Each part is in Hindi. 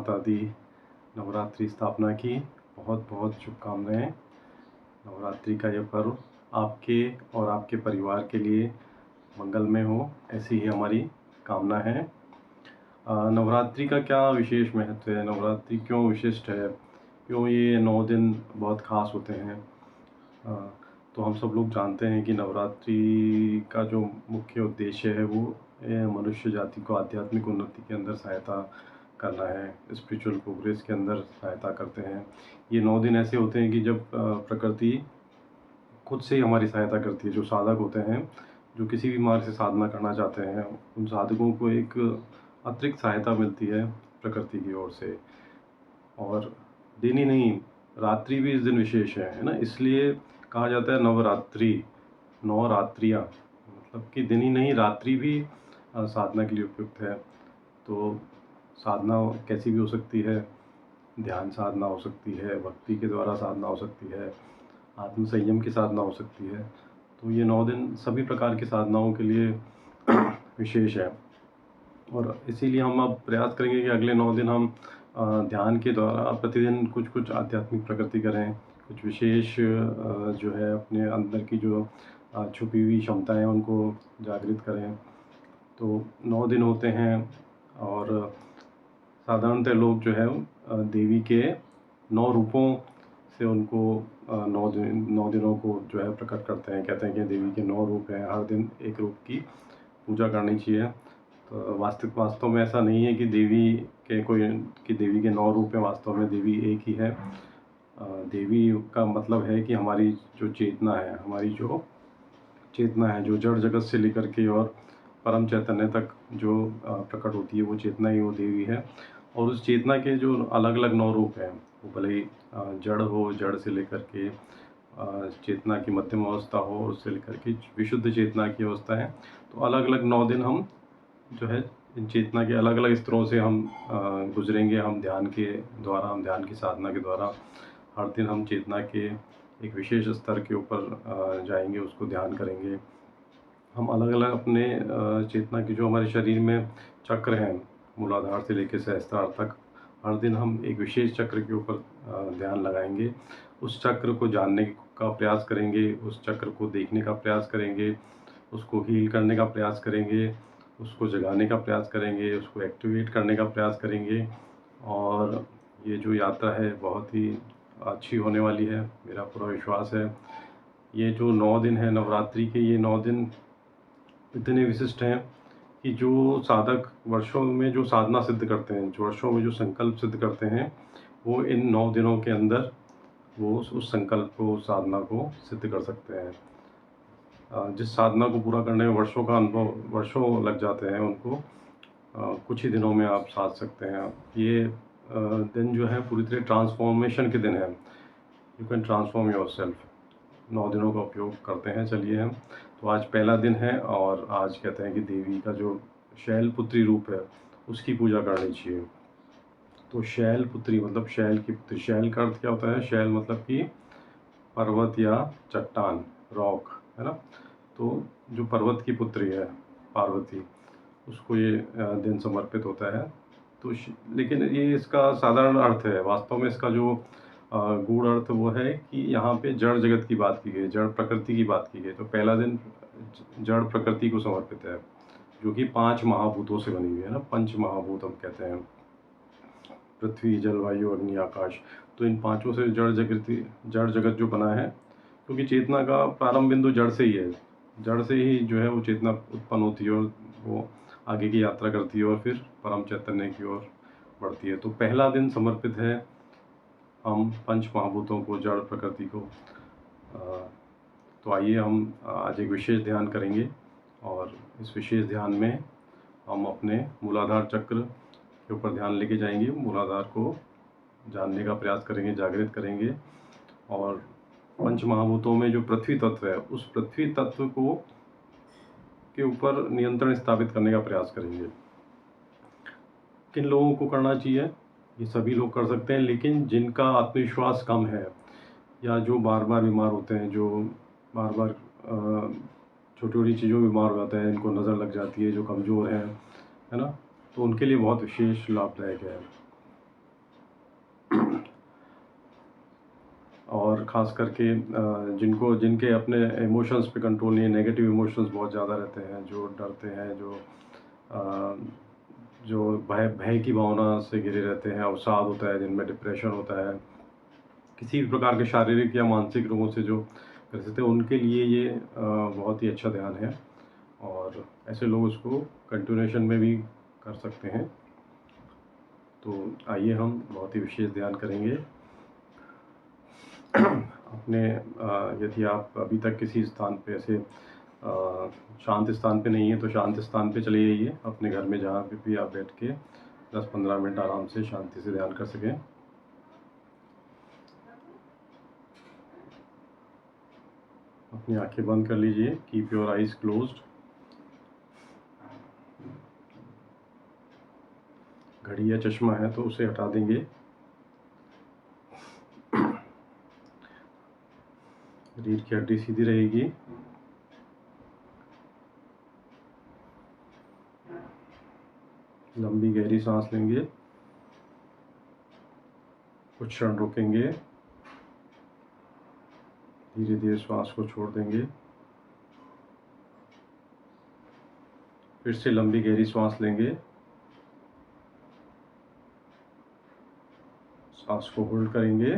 माता दी नवरात्रि स्थापना की बहुत बहुत शुभकामनाएं। नवरात्रि का यह पर्व आपके और आपके परिवार के लिए मंगलमय हो, ऐसी ही हमारी कामना है। नवरात्रि का क्या विशेष महत्व है? नवरात्रि क्यों विशिष्ट है? क्यों ये 9 दिन बहुत ख़ास होते हैं? तो हम सब लोग जानते हैं कि नवरात्रि का जो मुख्य उद्देश्य है वो मनुष्य जाति को आध्यात्मिक उन्नति के अंदर सहायता करना है, स्पिरिचुअल प्रोग्रेस के अंदर सहायता करते हैं। ये 9 दिन ऐसे होते हैं कि जब प्रकृति खुद से ही हमारी सहायता करती है। जो साधक होते हैं, जो किसी भी मार्ग से साधना करना चाहते हैं, उन साधकों को एक अतिरिक्त सहायता मिलती है प्रकृति की ओर से। और दिन ही नहीं, रात्रि भी इस दिन विशेष है ना? इसलिए कहा जाता है नवरात्रि, 9 रात्रियाँ, मतलब कि दिन ही नहीं रात्रि भी साधना के लिए उपयुक्त है। तो साधना कैसी भी हो सकती है, ध्यान साधना हो सकती है, भक्ति के द्वारा साधना हो सकती है, आत्म संयम की साधना हो सकती है। तो ये 9 दिन सभी प्रकार की साधनाओं के लिए विशेष है। और इसीलिए हम अब प्रयास करेंगे कि अगले 9 दिन हम ध्यान के द्वारा प्रतिदिन कुछ कुछ आध्यात्मिक प्रगति करें, कुछ विशेष जो है अपने अंदर की जो छुपी हुई क्षमताएं उनको जागृत करें। तो 9 दिन होते हैं और साधारणतः लोग जो है देवी के 9 रूपों से उनको 9 दिनों को जो है प्रकट करते हैं। कहते हैं कि देवी के 9 रूप हैं, हर दिन एक रूप की पूजा करनी चाहिए। तो वास्तव में ऐसा नहीं है कि देवी के 9 रूप हैं। वास्तव में देवी एक ही है। देवी का मतलब है कि हमारी जो चेतना है, जो जड़ जगत से लेकर के और परम चैतन्य तक जो प्रकट होती है, वो चेतना ही वो देवी है। और उस चेतना के जो अलग अलग 9 रूप हैं, वो भले ही जड़ हो, जड़ से लेकर के चेतना की मध्यम अवस्था हो, उससे लेकर के विशुद्ध चेतना की अवस्था है। तो अलग अलग 9 दिन हम जो है इन चेतना के अलग अलग स्तरों से हम गुजरेंगे। हम ध्यान की साधना के द्वारा हर दिन हम चेतना के एक विशेष स्तर के ऊपर जाएंगे, उसको ध्यान करेंगे। हम अलग अलग अपने चेतना की जो हमारे शरीर में चक्र हैं, मूलाधार से लेकर सहस्त्रार तक, हर दिन हम एक विशेष चक्र के ऊपर ध्यान लगाएंगे। उस चक्र को जानने का प्रयास करेंगे, उस चक्र को देखने का प्रयास करेंगे, उसको हील करने का प्रयास करेंगे, उसको जगाने का प्रयास करेंगे, उसको एक्टिवेट करने का प्रयास करेंगे। और ये जो यात्रा है बहुत ही अच्छी होने वाली है, मेरा पूरा विश्वास है। ये जो 9 दिन है नवरात्रि के, ये 9 दिन इतने विशिष्ट हैं कि जो साधक वर्षों में जो साधना सिद्ध करते हैं, जो वर्षों में जो संकल्प सिद्ध करते हैं, वो इन 9 दिनों के अंदर वो उस संकल्प को, साधना को सिद्ध कर सकते हैं। जिस साधना को पूरा करने में वर्षों का अनुभव, वर्षों लग जाते हैं, उनको कुछ ही दिनों में आप साध सकते हैं। ये दिन जो है पूरी तरह ट्रांसफॉर्मेशन के दिन है। You can transform your self. 9 दिनों का उपयोग करते हैं। चलिए हम, तो आज पहला दिन है और आज कहते हैं कि देवी का जो शैलपुत्री रूप है उसकी पूजा करनी चाहिए। तो शैलपुत्री मतलब शैल की पुत्री। शैल का अर्थ क्या होता है? शैल मतलब कि पर्वत या चट्टान, रॉक, है ना? तो जो पर्वत की पुत्री है पार्वती, उसको ये दिन समर्पित होता है। तो लेकिन ये इसका साधारण अर्थ है। वास्तव में इसका जो गूढ़ अर्थ वो है कि यहाँ पे जड़ जगत की बात की गई, जड़ प्रकृति की बात की गई। तो पहला दिन जड़ प्रकृति को समर्पित है, जो कि 5 महाभूतों से बनी हुई है ना। पंच महाभूत हम कहते हैं, पृथ्वी, जल, वायु, अग्नि, आकाश। तो इन पांचों से जड़ जगत जो बना है, क्योंकि चेतना का प्रारंभ बिंदु जड़ से ही है। जड़ से ही जो है वो चेतना उत्पन्न होती है और वो आगे की यात्रा करती है और फिर परम चैतन्य की ओर बढ़ती है। तो पहला दिन समर्पित है हम पंच महाभूतों को, जड़ प्रकृति को। तो आइए हम आज एक विशेष ध्यान करेंगे और इस विशेष ध्यान में हम अपने मूलाधार चक्र के ऊपर ध्यान लेके जाएंगे। मूलाधार को जानने का प्रयास करेंगे, जागृत करेंगे। और पंच महाभूतों में जो पृथ्वी तत्व है, उस पृथ्वी तत्व को के ऊपर नियंत्रण स्थापित करने का प्रयास करेंगे। किन लोगों को करना चाहिए? ये सभी लोग कर सकते हैं, लेकिन जिनका आत्मविश्वास कम है या जो बार बार बीमार होते हैं, जो बार बार छोटी छोटी चीज़ों में बीमार हो जाते हैं, इनको नज़र लग जाती है, जो कमज़ोर हैं, है ना, तो उनके लिए बहुत विशेष लाभदायक है। और ख़ास करके जिनके अपने इमोशंस पे कंट्रोल नहीं है, नेगेटिव इमोशंस बहुत ज़्यादा रहते हैं, जो डरते हैं, अ, जो भय भय की भावना से घिरे रहते हैं, अवसाद होता है, जिनमें डिप्रेशन होता है, किसी भी प्रकार के शारीरिक या मानसिक रोगों से जो ग्रसित है, उनके लिए ये बहुत ही अच्छा ध्यान है और ऐसे लोग उसको कंटिन्यूएशन में भी कर सकते हैं। तो आइए हम बहुत ही विशेष ध्यान करेंगे। अपने यदि आप अभी तक किसी स्थान पे ऐसे शांत स्थान पे नहीं है तो शांत स्थान पे चले जाइए, अपने घर में जहाँ पे भी आप बैठ के 10-15 मिनट आराम से शांति से ध्यान कर सकें। अपनी आंखें बंद कर लीजिए, कीप योर आइज क्लोज्ड। घड़ी या चश्मा है तो उसे हटा देंगे। रीढ़ की हड्डी सीधी रहेगी। लंबी गहरी सांस लेंगे, कुछ क्षण रुकेंगे, धीरे धीरे श्वास को छोड़ देंगे। फिर से लंबी गहरी सांस लेंगे, सांस को होल्ड करेंगे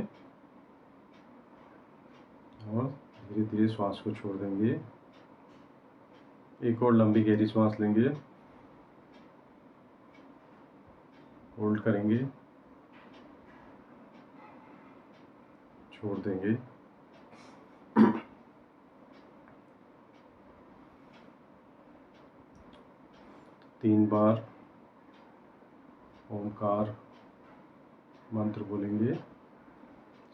और धीरे धीरे श्वास को छोड़ देंगे। एक और लंबी गहरी सांस लेंगे, होल्ड करेंगे, छोड़ देंगे। तीन बार ओमकार मंत्र बोलेंगे,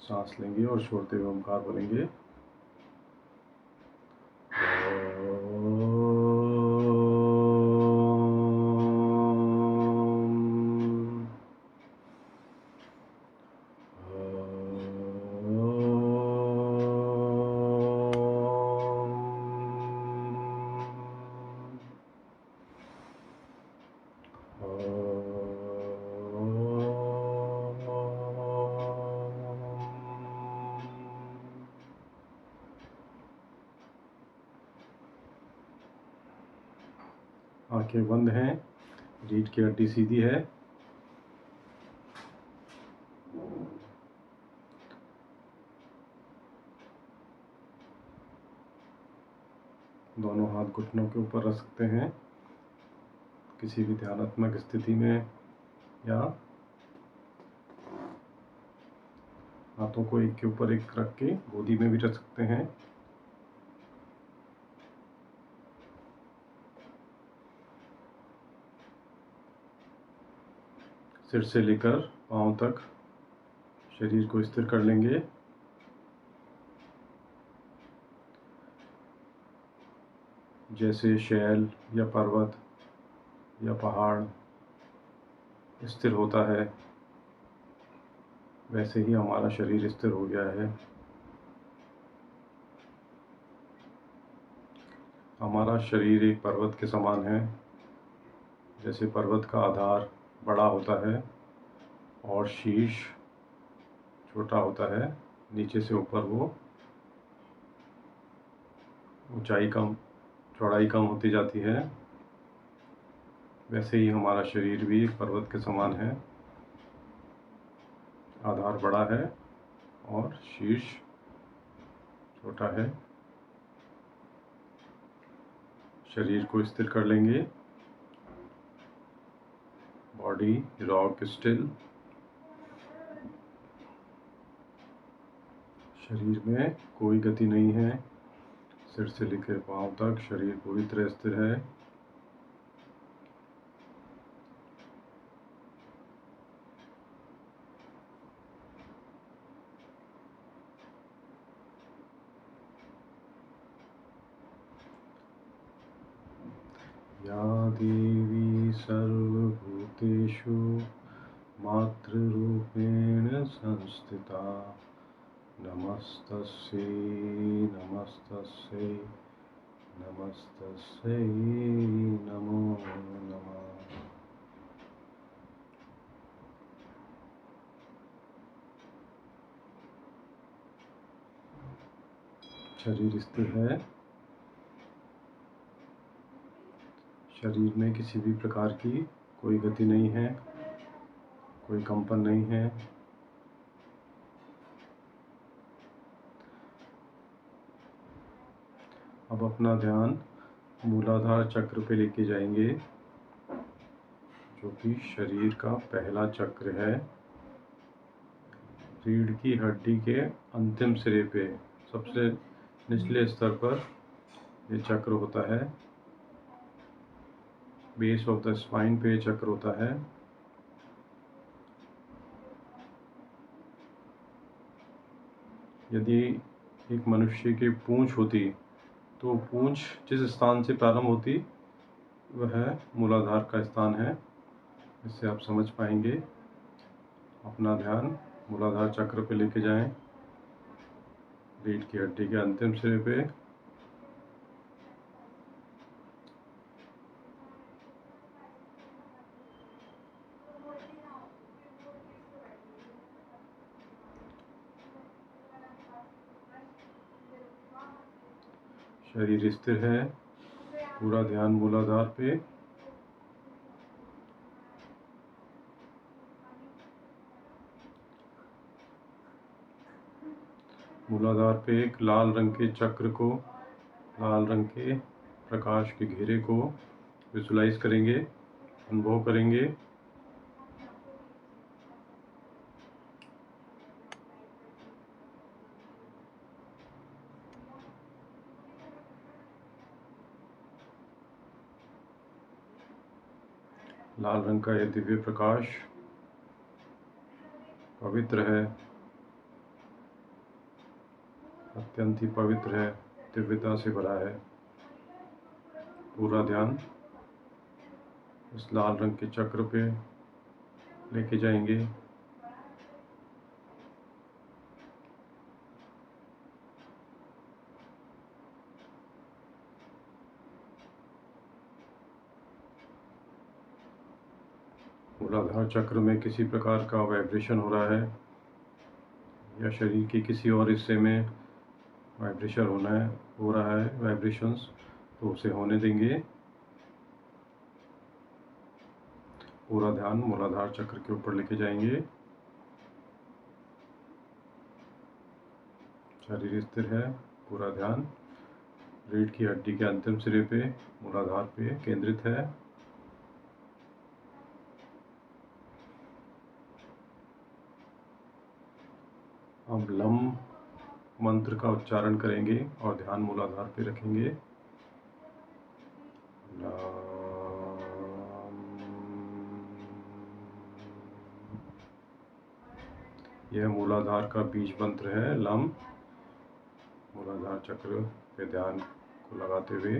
सांस लेंगे और छोड़ते हुए ओमकार बोलेंगे। आंखें बंद हैं, रीढ़ की हड्डी सीधी है। दोनों हाथ घुटनों के ऊपर रख सकते हैं किसी भी ध्यानात्मक स्थिति में, या हाथों को एक के ऊपर एक रख के गोदी में भी रख सकते हैं। सिर से लेकर पांव तक शरीर को स्थिर कर लेंगे। जैसे शैल या पर्वत या पहाड़ स्थिर होता है, वैसे ही हमारा शरीर स्थिर हो गया है। हमारा शरीर एक पर्वत के समान है। जैसे पर्वत का आधार बड़ा होता है और शीर्ष छोटा होता है, नीचे से ऊपर वो चौड़ाई कम होती जाती है, वैसे ही हमारा शरीर भी एक पर्वत के समान है। आधार बड़ा है और शीर्ष छोटा है। शरीर को स्थिर कर लेंगे। Body rock still. शरीर में कोई गति नहीं है। सिर से लेकर पांव तक शरीर पूरी तरह स्थिर है। या देवी सर्वभूतेषु मातृरूपेण संस्थिता नमस्तस्यै नमस्तस्यै नमस्तस्यै नमो नमः। शरीर स्थिर है। शरीर में किसी भी प्रकार की कोई गति नहीं है, कोई कंपन नहीं है। अब अपना ध्यान मूलाधार चक्र पे लेके जाएंगे, जो कि शरीर का पहला चक्र है। रीढ़ की हड्डी के अंतिम सिरे पे, सबसे निचले स्तर पर ये चक्र होता है। बेस ऑफ द स्पाइन पे चक्र होता है। यदि एक मनुष्य की पूंछ होती तो पूंछ जिस स्थान से प्रारंभ होती वह मूलाधार का स्थान है। इससे आप समझ पाएंगे। अपना ध्यान मूलाधार चक्र पे लेके जाएं, रीढ़ की हड्डी के अंतिम सिरे पे। शरीर स्थिर है, पूरा ध्यान मूलाधार पे। मूलाधार पे एक लाल रंग के चक्र को, लाल रंग के प्रकाश के घेरे को विजुलाइज करेंगे, अनुभव करेंगे। लाल रंग का यह दिव्य प्रकाश पवित्र है, अत्यंत ही पवित्र है, दिव्यता से भरा है। पूरा ध्यान इस लाल रंग के चक्र पे लेके जाएंगे। मूलाधार चक्र में किसी प्रकार का वाइब्रेशन हो रहा है या शरीर के किसी और हिस्से में वाइब्रेशन हो रहा है वाइब्रेशंस, तो उसे होने देंगे। पूरा ध्यान मूलाधार चक्र के ऊपर लेके जाएंगे। शरीर स्थिर है, पूरा ध्यान रीढ़ की हड्डी के अंतिम सिरे पे मूलाधार पे केंद्रित है। अब लम मंत्र का उच्चारण करेंगे और ध्यान मूलाधार पे रखेंगे। यह मूलाधार का बीज मंत्र है, लम। मूलाधार चक्र पे ध्यान को लगाते हुए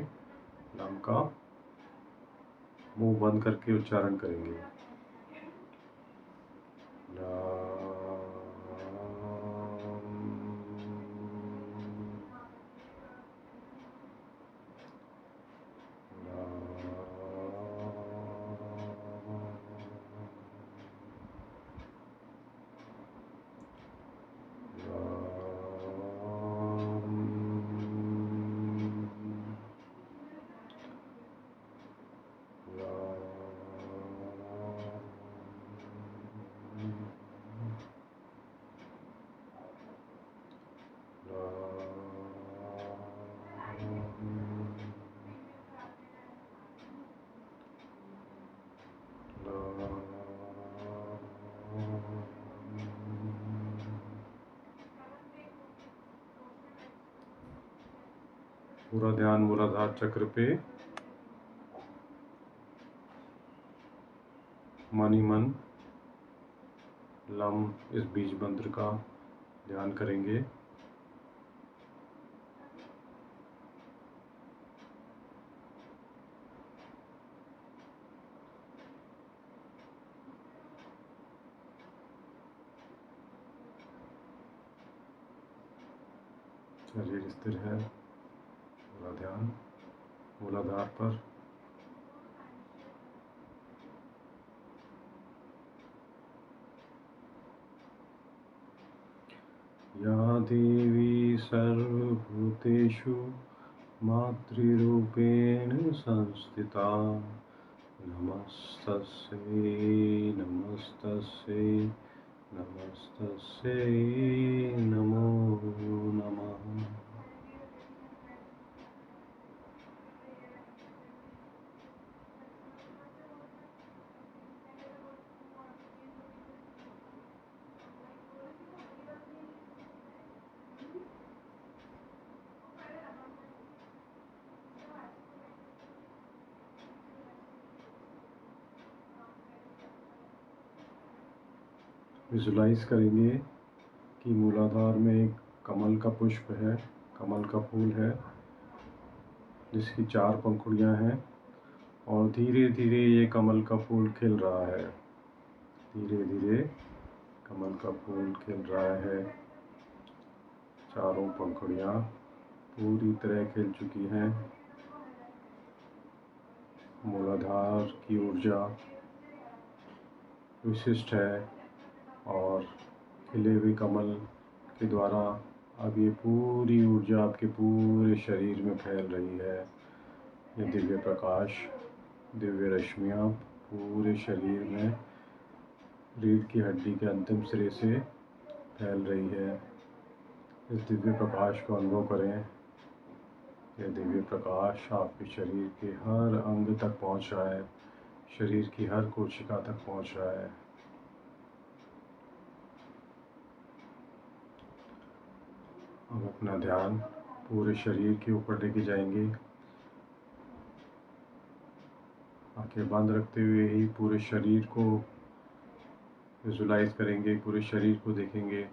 लम का मुंह बंद करके उच्चारण करेंगे। पूरा ध्यान मूलाधार चक्र पे मन ही मन लम इस बीज मंत्र का ध्यान करेंगे। शरीर स्थिर है, पूरा ध्यान मूलाधार पर। या देवी सर्वभूतेषु मातृरूपेण संस्थिता नमस्तस्यै नमस्तस्यै नमस्तस्यै नमो नमः। विजुलाइज करेंगे कि मूलाधार में एक कमल का पुष्प है, कमल का फूल है जिसकी 4 पंखुड़ियां हैं और धीरे धीरे ये कमल का फूल खिल रहा है। धीरे धीरे कमल का फूल खिल रहा है। चारों पंखुड़ियां पूरी तरह खिल चुकी हैं। मूलाधार की ऊर्जा विशिष्ट है और खिले हुए कमल के द्वारा अब ये पूरी ऊर्जा आपके पूरे शरीर में फैल रही है। ये दिव्य प्रकाश, दिव्य रश्मियाँ पूरे शरीर में रीढ़ की हड्डी के अंतिम सिरे से फैल रही है। इस दिव्य प्रकाश को अनुभव करें। यह दिव्य प्रकाश आपके शरीर के हर अंग तक पहुंच रहा है, शरीर की हर कोशिका तक पहुंच रहा है। अब अपना ध्यान पूरे शरीर के ऊपर लेके जाएंगे। आंखें बंद रखते हुए ही पूरे शरीर को विजुलाइज करेंगे, पूरे शरीर को देखेंगे।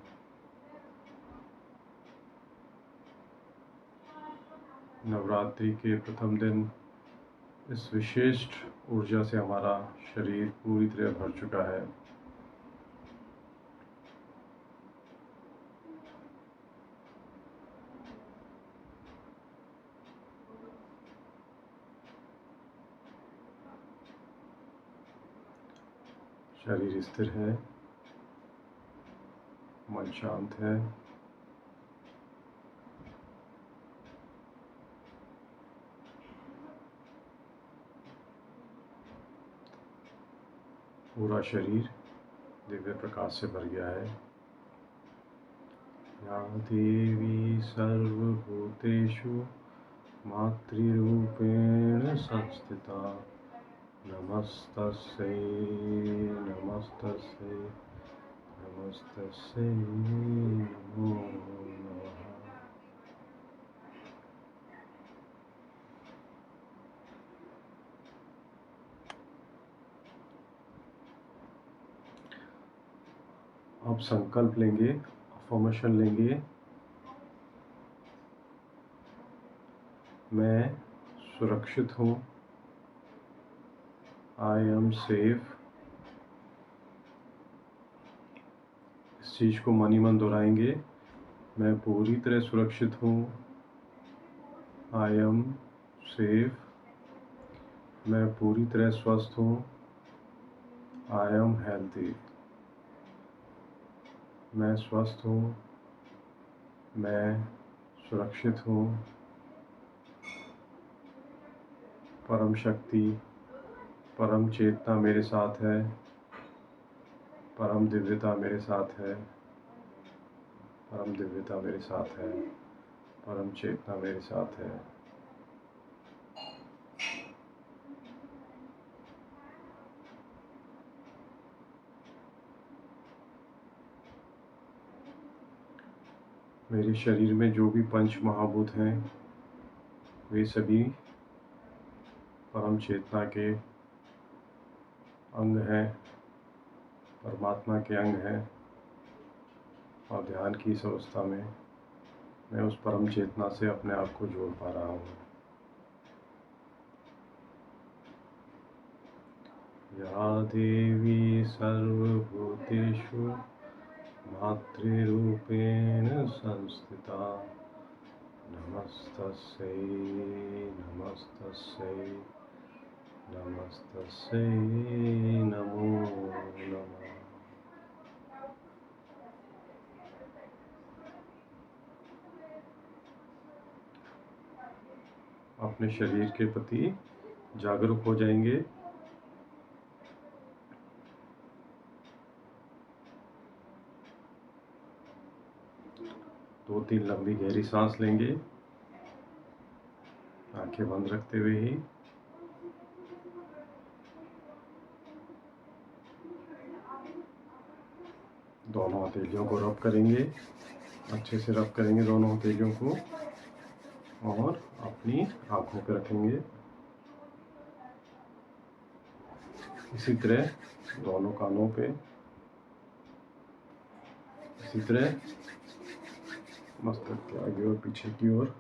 नवरात्रि के प्रथम दिन इस विशिष्ट ऊर्जा से हमारा शरीर पूरी तरह भर चुका है। शरीर स्थिर है, मन शांत है। पूरा शरीर दिव्य प्रकाश से भर गया है। या देवी सर्वभूतेषु मातृरूपेण संस्थिता नमस्तस्यै नमस्तस्यै नमस्तस्यै नमो नमः। आप संकल्प लेंगे, अफर्मेशन लेंगे। मैं सुरक्षित हूँ। I am safe. इस चीज़ को मन ही मन दोहराएंगे। मैं पूरी तरह सुरक्षित हूँ। I am safe. मैं पूरी तरह स्वस्थ हूँ। I am healthy. मैं स्वस्थ हूँ। मैं सुरक्षित हूँ। परम शक्ति, परम चेतना मेरे साथ है। परम दिव्यता मेरे साथ है। परम दिव्यता मेरे साथ है। परम चेतना मेरे साथ है। मेरे शरीर में जो भी पंच महाभूत हैं वे सभी परम चेतना के अंग हैं, परमात्मा के अंग हैं। और ध्यान की इस अवस्था में मैं उस परम चेतना से अपने आप को जोड़ पा रहा हूँ। या देवी सर्वभूतेषु मातृरूपेण संस्थिता नमस्तस्यै नमस्तस्यै नमस्तस्यै नमो नमः। अपने शरीर के प्रति जागरूक हो जाएंगे। दो तीन लंबी गहरी सांस लेंगे, आंखें बंद रखते हुए ही। दोनों हथेलियों को रब करेंगे, अच्छे से रब करेंगे दोनों हथेलियों को, और अपनी आंखों पे रखेंगे। इसी तरह दोनों कानों पे, इसी तरह मस्तक के आगे और पीछे की ओर।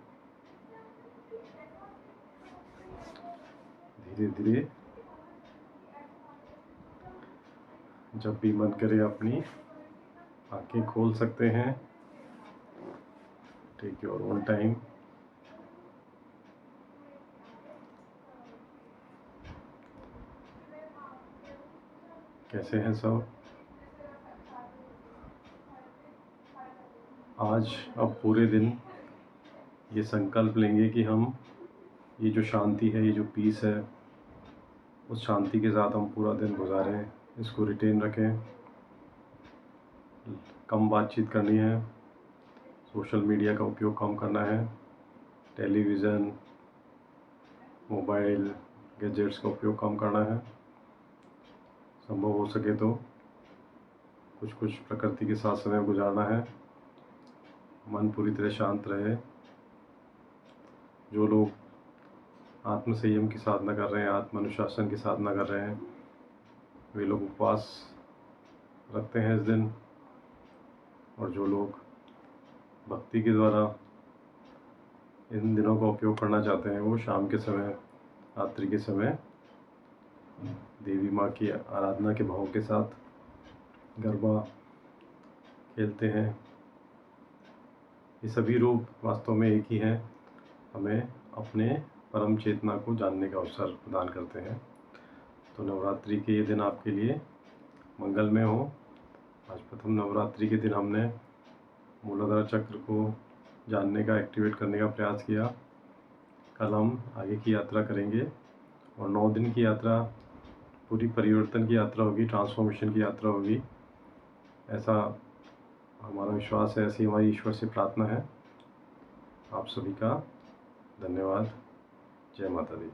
धीरे धीरे जब भी मन करे अपनी आंखें खोल सकते हैं। Take your own time. कैसे हैं सब? आज अब पूरे दिन ये संकल्प लेंगे कि हम ये जो शांति है, ये जो पीस है, उस शांति के साथ हम पूरा दिन गुजारें, इसको रिटेन रखें। कम बातचीत करनी है, सोशल मीडिया का उपयोग कम करना है, टेलीविज़न, मोबाइल, गैजेट्स का उपयोग कम करना है। संभव हो सके तो कुछ प्रकृति के साथ समय गुजारना है। मन पूरी तरह शांत रहे। जो लोग आत्म संयम की साधना कर रहे हैं, आत्म अनुशासन की साधना कर रहे हैं, वे लोग उपवास रखते हैं इस दिन। और जो लोग भक्ति के द्वारा इन दिनों का उपयोग करना चाहते हैं, वो शाम के समय, रात्रि के समय देवी माँ की आराधना के भाव के साथ गरबा खेलते हैं। ये सभी रूप वास्तव में एक ही हैं, हमें अपने परम चेतना को जानने का अवसर प्रदान करते हैं। तो नवरात्रि के ये दिन आपके लिए मंगलमय हो। आज प्रथम नवरात्रि के दिन हमने मूलाधार चक्र को जानने का, एक्टिवेट करने का प्रयास किया। कल हम आगे की यात्रा करेंगे और 9 दिन की यात्रा पूरी परिवर्तन की यात्रा होगी, ट्रांसफॉर्मेशन की यात्रा होगी। ऐसा हमारा विश्वास है, ऐसी हमारी ईश्वर से प्रार्थना है। आप सभी का धन्यवाद। जय माता दी।